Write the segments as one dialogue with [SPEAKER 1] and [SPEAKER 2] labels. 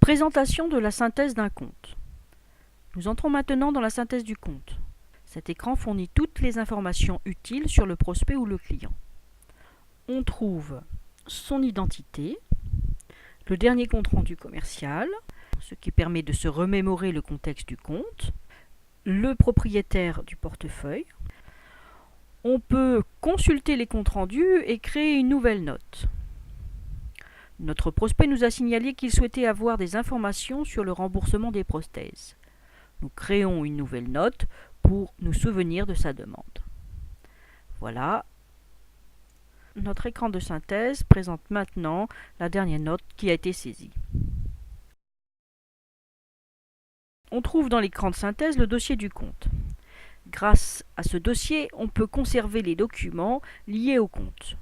[SPEAKER 1] Présentation de la synthèse d'un compte. Nous entrons maintenant dans la synthèse du compte. Cet écran fournit toutes les informations utiles sur le prospect ou le client. On trouve son identité, le dernier compte rendu commercial, ce qui permet de se remémorer le contexte du compte, le propriétaire du portefeuille. On peut consulter les comptes rendus et créer une nouvelle note. Notre prospect nous a signalé qu'il souhaitait avoir des informations sur le remboursement des prothèses. Nous créons une nouvelle note pour nous souvenir de sa demande. Voilà. Notre écran de synthèse présente maintenant la dernière note qui a été saisie. On trouve dans l'écran de synthèse le dossier du compte. Grâce à ce dossier, on peut conserver les documents liés au compte.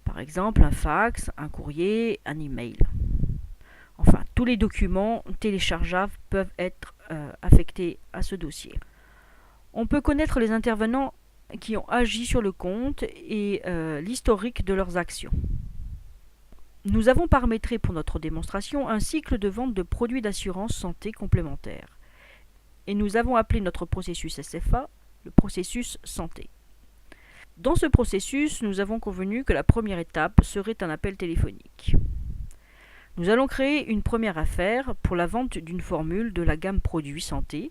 [SPEAKER 1] Par exemple, un fax, un courrier, un email. Enfin, tous les documents téléchargeables peuvent être affectés à ce dossier. On peut connaître les intervenants qui ont agi sur le compte et l'historique de leurs actions. Nous avons paramétré pour notre démonstration un cycle de vente de produits d'assurance santé complémentaires. Et nous avons appelé notre processus SFA le processus santé. Dans ce processus, nous avons convenu que la première étape serait un appel téléphonique. Nous allons créer une première affaire pour la vente d'une formule de la gamme produits santé.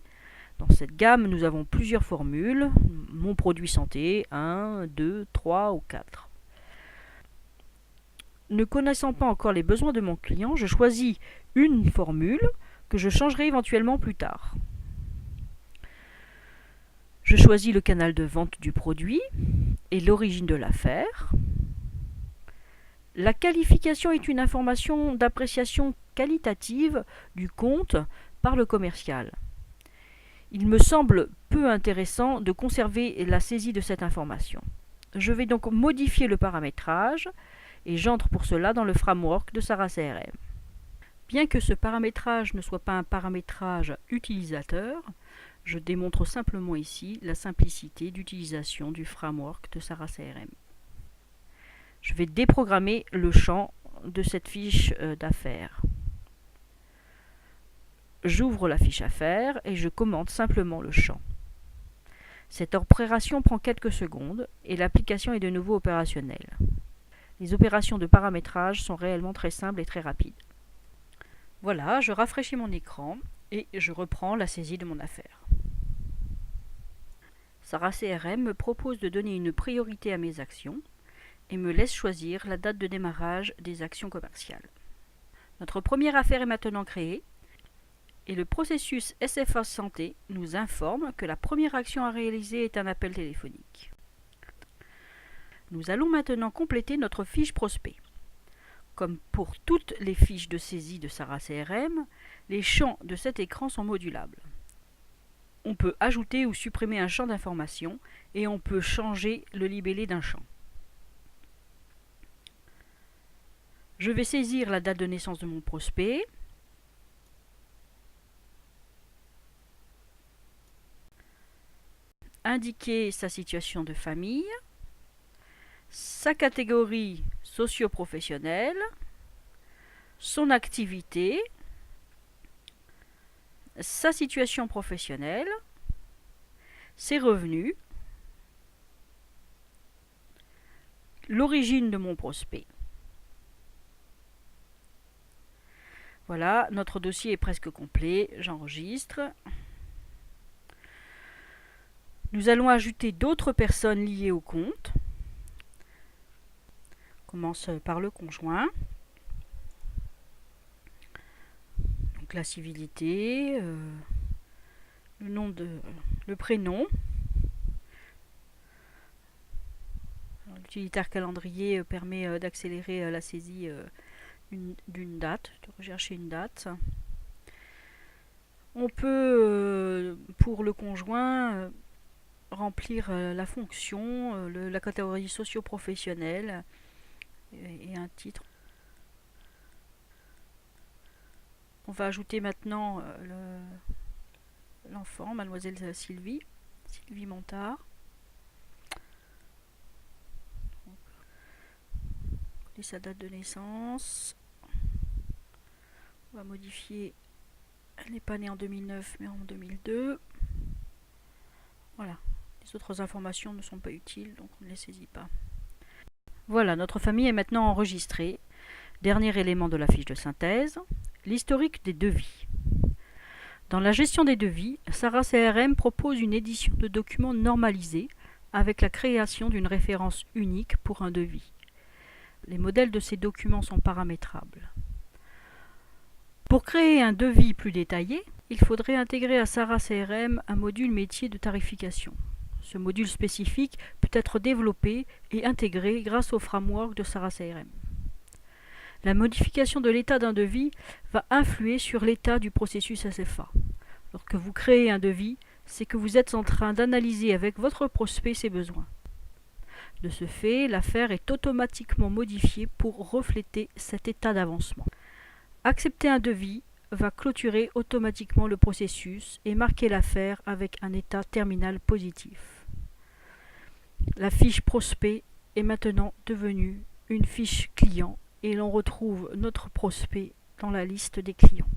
[SPEAKER 1] Dans cette gamme, nous avons plusieurs formules, mon produit santé, 1, 2, 3 ou 4. Ne connaissant pas encore les besoins de mon client, je choisis une formule que je changerai éventuellement plus tard. Je choisis le canal de vente du produit et l'origine de l'affaire. La qualification est une information d'appréciation qualitative du compte par le commercial. Il me semble peu intéressant de conserver la saisie de cette information. Je vais donc modifier le paramétrage et j'entre pour cela dans le framework de Sarah CRM. Bien que ce paramétrage ne soit pas un paramétrage utilisateur, je démontre simplement ici la simplicité d'utilisation du framework de Sarah CRM. Je vais déprogrammer le champ de cette fiche d'affaires. J'ouvre la fiche affaires et je commente simplement le champ. Cette opération prend quelques secondes et l'application est de nouveau opérationnelle. Les opérations de paramétrage sont réellement très simples et très rapides. Voilà, je rafraîchis mon écran et je reprends la saisie de mon affaire. Sarah CRM me propose de donner une priorité à mes actions et me laisse choisir la date de démarrage des actions commerciales. Notre première affaire est maintenant créée et le processus SFA Santé nous informe que la première action à réaliser est un appel téléphonique. Nous allons maintenant compléter notre fiche prospect. Comme pour toutes les fiches de saisie de Sarah CRM, les champs de cet écran sont modulables. On peut ajouter ou supprimer un champ d'information et on peut changer le libellé d'un champ. Je vais saisir la date de naissance de mon prospect. Indiquer sa situation de famille, sa catégorie socio-professionnelle, son activité, sa situation professionnelle, ses revenus, l'origine de mon prospect. Voilà, notre dossier est presque complet, j'enregistre. Nous allons ajouter d'autres personnes liées au compte. On commence par le conjoint. Donc la civilité, le prénom. L'utilitaire calendrier permet d'accélérer la saisie d'une date, de rechercher une date. On peut, pour le conjoint, remplir la fonction, la catégorie socio-professionnelle et un titre. On va ajouter maintenant l'enfant, mademoiselle Sylvie Montard. Et sa date de naissance. On va modifier. Elle n'est pas née en 2009 mais en 2002. Voilà. Les autres informations ne sont pas utiles, donc on ne les saisit pas. Voilà, notre famille est maintenant enregistrée. Dernier élément de la fiche de synthèse, l'historique des devis. Dans la gestion des devis, Sara CRM propose une édition de documents normalisés avec la création d'une référence unique pour un devis. Les modèles de ces documents sont paramétrables. Pour créer un devis plus détaillé, il faudrait intégrer à Sara CRM un module métier de tarification. Ce module spécifique peut être développé et intégré grâce au framework de Sara CRM. La modification de l'état d'un devis va influer sur l'état du processus SFA. Lorsque vous créez un devis, c'est que vous êtes en train d'analyser avec votre prospect ses besoins. De ce fait, l'affaire est automatiquement modifiée pour refléter cet état d'avancement. Accepter un devis va clôturer automatiquement le processus et marquer l'affaire avec un état terminal positif. La fiche prospect est maintenant devenue une fiche client et l'on retrouve notre prospect dans la liste des clients.